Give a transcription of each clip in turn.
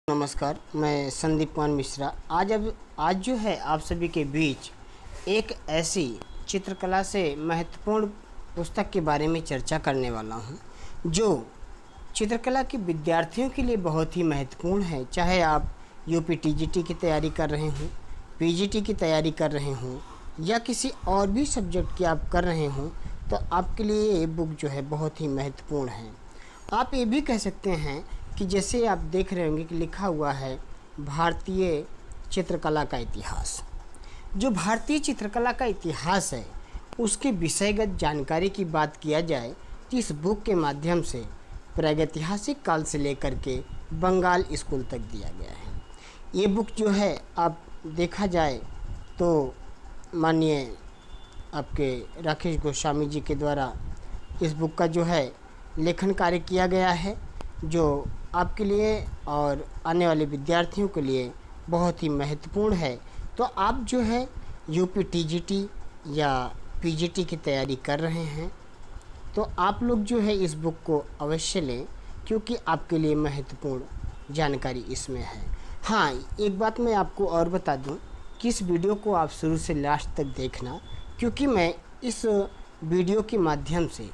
नमस्कार, मैं संदीप कुमार मिश्रा। आज जो है आप सभी के बीच एक ऐसी चित्रकला से महत्वपूर्ण पुस्तक के बारे में चर्चा करने वाला हूं, जो चित्रकला के विद्यार्थियों के लिए बहुत ही महत्वपूर्ण है। चाहे आप यूपी टीजीटी की तैयारी कर रहे हों, पीजीटी की तैयारी कर रहे हों या किसी और भी सब्जेक्ट की आप कर रहे हों, तो आपके लिए ये बुक जो है बहुत ही महत्वपूर्ण है। आप ये भी कह सकते हैं कि जैसे आप देख रहे होंगे कि लिखा हुआ है भारतीय चित्रकला का इतिहास। जो भारतीय चित्रकला का इतिहास है, उसके विषयगत जानकारी की बात किया जाए तो इस बुक के माध्यम से प्रागैतिहासिक काल से लेकर के बंगाल स्कूल तक दिया गया है। ये बुक जो है आप देखा जाए तो माननीय आपके राकेश गोस्वामी जी के द्वारा इस बुक का जो है लेखन कार्य किया गया है, जो आपके लिए और आने वाले विद्यार्थियों के लिए बहुत ही महत्वपूर्ण है। तो आप जो है यूपी टीजीटी या पीजीटी की तैयारी कर रहे हैं, तो आप लोग जो है इस बुक को अवश्य लें, क्योंकि आपके लिए महत्वपूर्ण जानकारी इसमें है। हाँ, एक बात मैं आपको और बता दूं कि इस वीडियो को आप शुरू से लास्ट तक देखना, क्योंकि मैं इस वीडियो के माध्यम से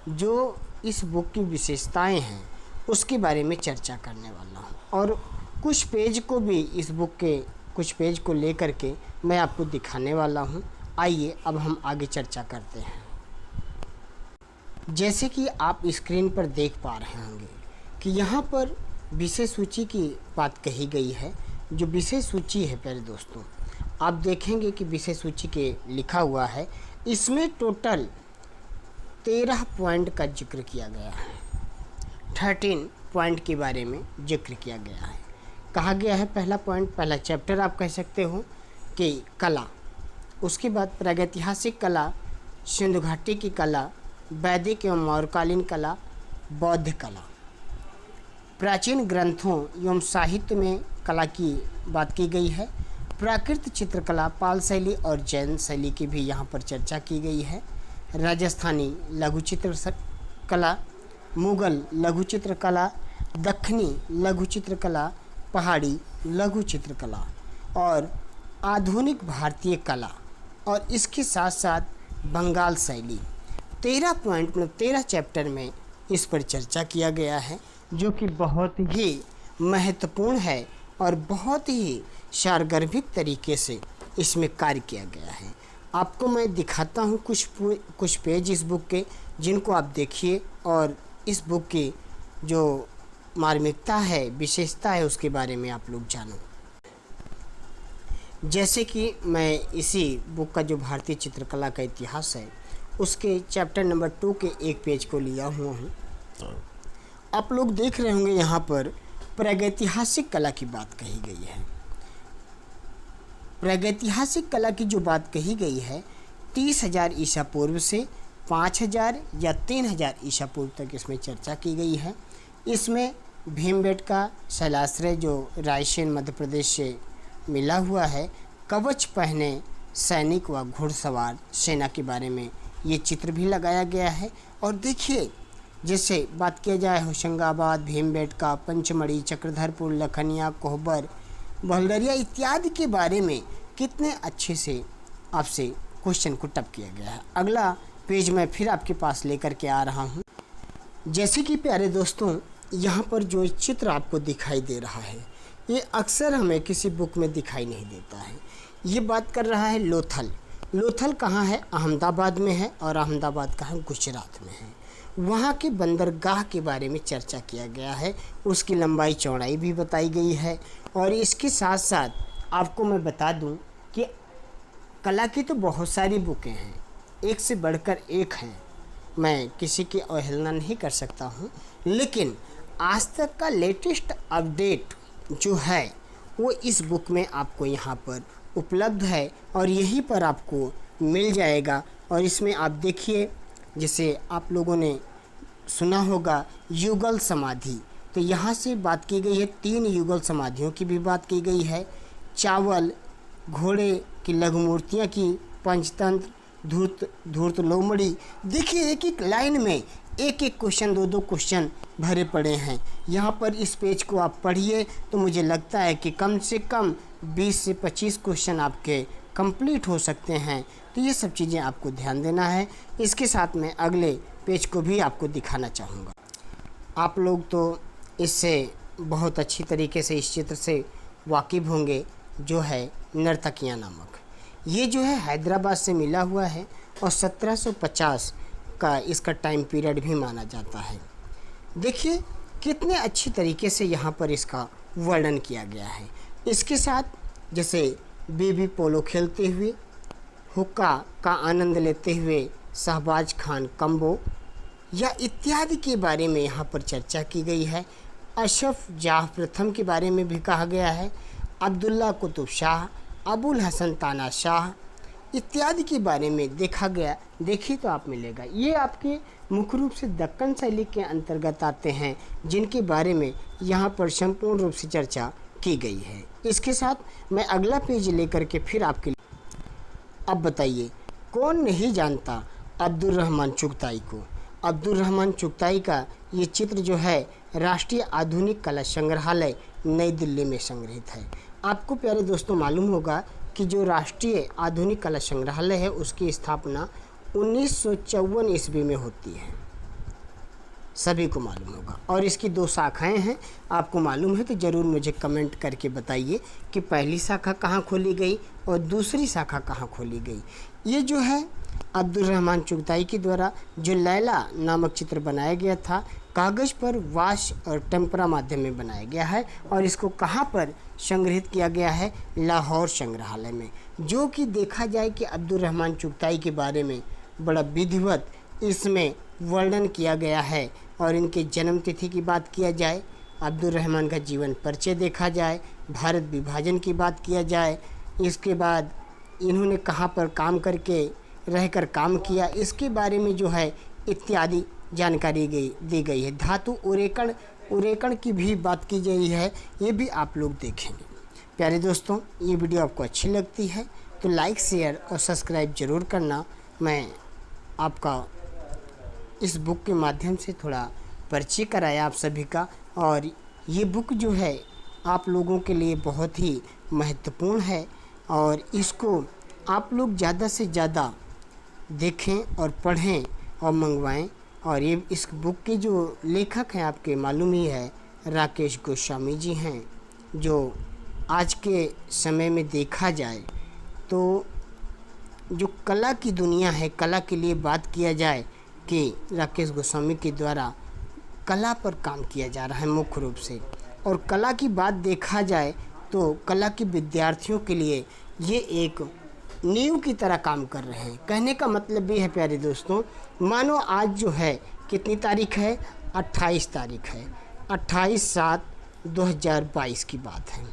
जो इस बुक की विशेषताएं हैं उसके बारे में चर्चा करने वाला हूँ, और कुछ पेज को भी इस बुक के कुछ पेज को लेकर के मैं आपको दिखाने वाला हूँ। आइए अब हम आगे चर्चा करते हैं। जैसे कि आप स्क्रीन पर देख पा रहे होंगे कि यहाँ पर विषय सूची की बात कही गई है। जो विषय सूची है प्यारे दोस्तों, आप देखेंगे कि विषय सूची के लिखा हुआ है, इसमें टोटल 13 पॉइंट का जिक्र किया गया है। 13 पॉइंट के बारे में जिक्र किया गया है। कहा गया है पहला पॉइंट, पहला चैप्टर आप कह सकते हो कि कला, उसके बाद प्रागैतिहासिक कला, सिंधु घाटी की कला, वैदिक एवं मौर्यकालीन कला, बौद्ध कला, प्राचीन ग्रंथों एवं साहित्य में कला की बात की गई है। प्राकृत चित्रकला, पाल शैली और जैन शैली की भी यहाँ पर चर्चा की गई है। राजस्थानी लघु चित्र कला, मुगल लघु चित्रकला, दक्षिणी लघु चित्रकला, पहाड़ी लघु चित्रकला और आधुनिक भारतीय कला, और इसके साथ साथ बंगाल शैली। 13 पॉइंट मतलब 13 चैप्टर में इस पर चर्चा किया गया है, जो कि बहुत ही महत्वपूर्ण है और बहुत ही सारगर्भिक तरीके से इसमें कार्य किया गया है। आपको मैं दिखाता हूँ कुछ पेज इस बुक के, जिनको आप देखिए और इस बुक की जो मार्मिकता है, विशेषता है, उसके बारे में आप लोग जानो। जैसे कि मैं इसी बुक का जो भारतीय चित्रकला का इतिहास है, उसके चैप्टर नंबर 2 के एक पेज को लिया हुआ हूँ। आप लोग देख रहे होंगे यहाँ पर प्रागैतिहासिक कला की बात कही गई है। प्रागैतिहासिक कला की जो बात कही गई है, 30,000 ईसा पूर्व से 5,000 या 3,000 ईसा पूर्व तक इसमें चर्चा की गई है। इसमें भीमबेटका शैलाश्रय जो रायसेन मध्य प्रदेश से मिला हुआ है, कवच पहने सैनिक व घुड़सवार सेना के बारे में ये चित्र भी लगाया गया है। और देखिए, जैसे बात किया जाए होशंगाबाद, भीमबेटका, पंचमढ़ी, चक्रधरपुर, लखनिया, कोहबर, बहलदरिया इत्यादि के बारे में कितने अच्छे से आपसे क्वेश्चन को टप किया गया है। अगला पेज मैं फिर आपके पास लेकर के आ रहा हूँ। जैसे कि प्यारे दोस्तों, यहाँ पर जो चित्र आपको दिखाई दे रहा है, ये अक्सर हमें किसी बुक में दिखाई नहीं देता है। ये बात कर रहा है लोथल। लोथल कहाँ है? अहमदाबाद में है, और अहमदाबाद कहाँ? गुजरात में है। वहाँ के बंदरगाह के बारे में चर्चा किया गया है, उसकी लंबाई चौड़ाई भी बताई गई है। और इसके साथ साथ आपको मैं बता दूं कि कला की तो बहुत सारी बुकें हैं, एक से बढ़कर एक हैं, मैं किसी की अवहेलना नहीं कर सकता हूं, लेकिन आज तक का लेटेस्ट अपडेट जो है वो इस बुक में आपको यहाँ पर उपलब्ध है, और यहीं पर आपको मिल जाएगा। और इसमें आप देखिए, जैसे आप लोगों ने सुना होगा युगल समाधि, तो यहाँ से बात की गई है 3 युगल समाधियों की भी बात की गई है। चावल, घोड़े की लघु मूर्तियाँ की, पंचतंत्र, धूर्त लोमड़ी। देखिए, एक एक लाइन में एक एक क्वेश्चन, दो दो क्वेश्चन भरे पड़े हैं। यहाँ पर इस पेज को आप पढ़िए तो मुझे लगता है कि कम से कम 20 से 25 क्वेश्चन आपके कंप्लीट हो सकते हैं। तो ये सब चीज़ें आपको ध्यान देना है। इसके साथ मैं अगले पेज को भी आपको दिखाना चाहूँगा। आप लोग तो इससे बहुत अच्छी तरीके से इस चित्र से वाकिफ़ होंगे, जो है नर्तकियाँ नामक। ये जो है हैदराबाद से मिला हुआ है और 1750 का इसका टाइम पीरियड भी माना जाता है। देखिए कितने अच्छी तरीके से यहाँ पर इसका वर्णन किया गया है। इसके साथ जैसे बेबी पोलो खेलते हुए, हुक्का का आनंद लेते हुए शहबाज खान कम्बो या इत्यादि के बारे में यहाँ पर चर्चा की गई है। अशरफ जाह प्रथम के बारे में भी कहा गया है। अब्दुल्ला कुतुब शाह, अबुल हसन ताना शाह इत्यादि के बारे में देखा गया। देखिए तो आप मिलेगा। ये आपके मुख्य रूप से दक्कन शैली के अंतर्गत आते हैं, जिनके बारे में यहाँ पर संपूर्ण रूप से चर्चा की गई है। इसके साथ मैं अगला पेज लेकर के फिर आपके लिए, अब बताइए कौन नहीं जानता अब्दुल रहमान चुगताई को। अब्दुल रहमान चुगताई का ये चित्र जो है राष्ट्रीय आधुनिक कला संग्रहालय नई दिल्ली में संग्रहित है। आपको प्यारे दोस्तों मालूम होगा कि जो राष्ट्रीय आधुनिक कला संग्रहालय है उसकी स्थापना 1954 ईस्वी में होती है, सभी को मालूम होगा। और इसकी 2 शाखाएं हैं। आपको मालूम है तो ज़रूर मुझे कमेंट करके बताइए कि पहली शाखा कहाँ खोली गई और दूसरी शाखा कहाँ खोली गई। ये जो है अब्दुल रहमान चुगताई के द्वारा जो लैला नामक चित्र बनाया गया था, कागज़ पर वाश और टेम्परा माध्यम में बनाया गया है और इसको कहाँ पर संग्रहित किया गया है, लाहौर संग्रहालय में। जो कि देखा जाए कि अब्दुल रहमान चुगताई के बारे में बड़ा विधिवत इसमें वर्णन किया गया है। और इनके जन्म तिथि की बात किया जाए, अब्दुल रहमान का जीवन परिचय देखा जाए, भारत विभाजन की बात किया जाए, इसके बाद इन्होंने कहाँ पर काम करके रहकर काम किया, इसके बारे में जो है इत्यादि जानकारी दी गई है। धातु उरेकण की भी बात की गई है, ये भी आप लोग देखेंगे। प्यारे दोस्तों, ये वीडियो आपको अच्छी लगती है तो लाइक, शेयर और सब्सक्राइब ज़रूर करना। मैं आपका इस बुक के माध्यम से थोड़ा परिचय कराया आप सभी का। और ये बुक जो है आप लोगों के लिए बहुत ही महत्वपूर्ण है और इसको आप लोग ज़्यादा से ज़्यादा देखें और पढ़ें और मंगवाएं। और ये इस बुक के जो लेखक हैं आपके मालूम ही है, राकेश गोस्वामी जी हैं, जो आज के समय में देखा जाए तो जो कला की दुनिया है, कला के लिए बात किया जाए कि राकेश गोस्वामी के द्वारा कला पर काम किया जा रहा है मुख्य रूप से। और कला की बात देखा जाए तो कला के विद्यार्थियों के लिए ये एक नींव की तरह काम कर रहे हैं। कहने का मतलब ये है प्यारे दोस्तों, मानो आज जो है कितनी तारीख है, 28 तारीख है, 28/7/2022 की बात है।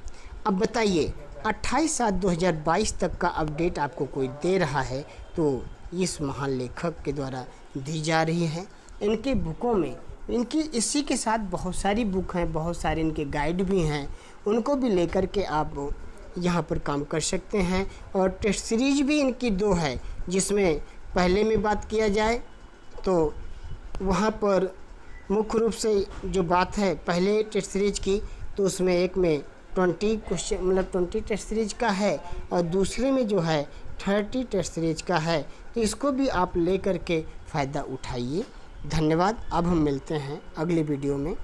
अब बताइए 28/7/2022 तक का अपडेट आपको कोई दे रहा है तो इस महान लेखक के द्वारा दी जा रही है। इनके बुकों में इनकी इसी के साथ बहुत सारी बुक हैं, बहुत सारे इनके गाइड भी हैं, उनको भी लेकर के आप यहाँ पर काम कर सकते हैं। और टेस्ट सीरीज भी इनकी 2 है, जिसमें पहले में बात किया जाए तो वहाँ पर मुख्य रूप से जो बात है पहले टेस्ट सीरीज की, तो उसमें एक में 20 क्वेश्चन मतलब 20 टेस्ट सीरीज का है और दूसरे में जो है 30 टेस्ट सीरीज का है। तो इसको भी आप ले कर के फ़ायदा उठाइए। धन्यवाद। अब हम मिलते हैं अगले वीडियो में।